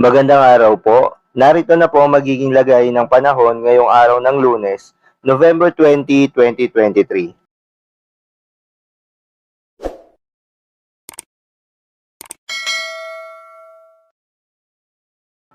Magandang araw po. Narito na po ang magiging lagay ng panahon ngayong araw ng Lunes, November 20, 2023.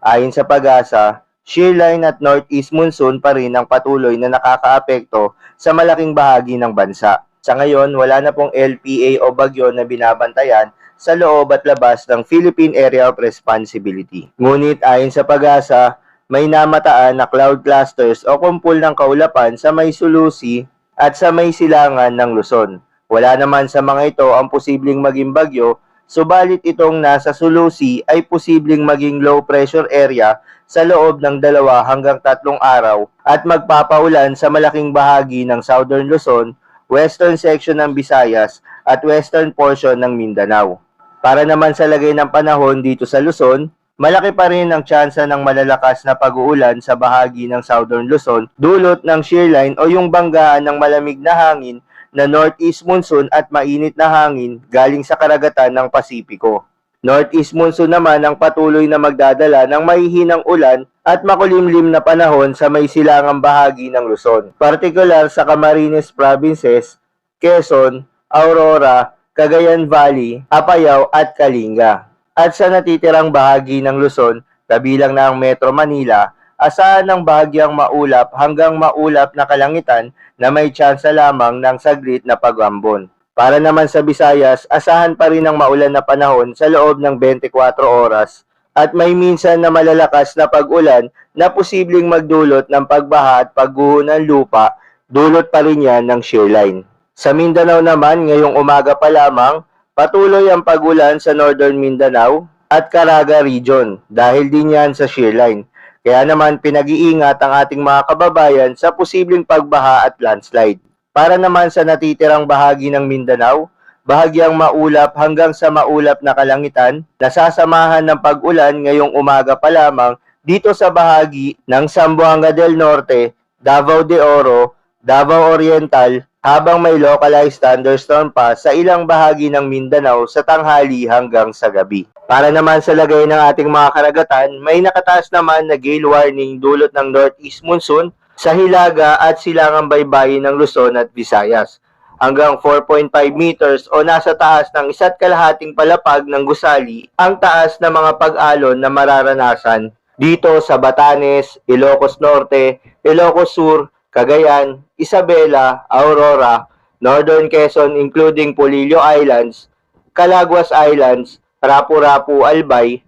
Ayon sa Pag-asa, shearline at northeast monsoon pa rin ang patuloy na nakakaapekto sa malaking bahagi ng bansa. Sa ngayon, wala na pong LPA o bagyo na binabantayan sa loob at labas ng Philippine Area of Responsibility. Ngunit ayon sa Pag-asa, may namataan na cloud clusters o kumpul ng kaulapan sa may Sulusi at sa may silangan ng Luzon. Wala naman sa mga ito ang posibleng maging bagyo, subalit itong nasa Sulusi ay posibleng maging low pressure area sa loob ng 2 hanggang 3 araw at magpapaulan sa malaking bahagi ng Southern Luzon, western section ng Visayas at western portion ng Mindanao. Para naman sa lagay ng panahon dito sa Luzon, malaki pa rin ang tsansa ng malalakas na pag-uulan sa bahagi ng Southern Luzon dulot ng shearline o yung banggaan ng malamig na hangin na northeast monsoon at mainit na hangin galing sa karagatan ng Pasipiko. Northeast monsoon naman ang patuloy na magdadala ng mahihinang ulan at makulimlim na panahon sa may silangang bahagi ng Luzon, partikular sa Camarines Provinces, Quezon, Aurora, Cagayan Valley, Apayao at Kalinga. At sa natitirang bahagi ng Luzon, kabilang na ang Metro Manila, asahan ng bahagyang maulap hanggang maulap na kalangitan na may tsansa lamang ng saglit na pag-ambon. Para naman sa Visayas, asahan pa rin ang maulan na panahon sa loob ng 24 oras at may minsan na malalakas na pag-ulan na posibleng magdulot ng pagbaha at pagguho ng lupa, dulot pa rin yan ng shearline. Sa Mindanao naman, ngayong umaga pa lamang, patuloy ang pag-ulan sa Northern Mindanao at Caraga Region dahil din yan sa shearline. Kaya naman pinag-iingat ang ating mga kababayan sa posibleng pagbaha at landslide. Para naman sa natitirang bahagi ng Mindanao, bahagyang maulap hanggang sa maulap na kalangitan, nasasamahan ng pag-ulan ngayong umaga pa lamang dito sa bahagi ng Zamboanga del Norte, Davao de Oro, Davao Oriental, habang may localized thunderstorm pa sa ilang bahagi ng Mindanao sa tanghali hanggang sa gabi. Para naman sa lagay ng ating mga karagatan, may nakataas naman na gale warning dulot ng northeast monsoon sa Hilaga at silangang baybayin ng Luzon at Visayas. Hanggang 4.5 meters o nasa taas ng 1.5 palapag ng gusali ang taas na mga pag-alon na mararanasan dito sa Batanes, Ilocos Norte, Ilocos Sur, Cagayan, Isabela, Aurora, Northern Quezon including Polillo Islands, Calaguas Islands, Rapu-Rapu, Albay,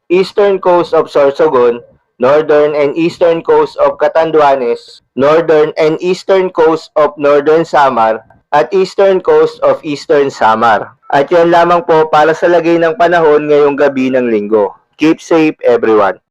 Eastern Coast of Sorsogon, Northern and Eastern Coast of Catanduanes, Northern and Eastern Coast of Northern Samar, at Eastern Coast of Eastern Samar. At yan lamang po para sa lagay ng panahon ngayong gabi ng linggo. Keep safe everyone.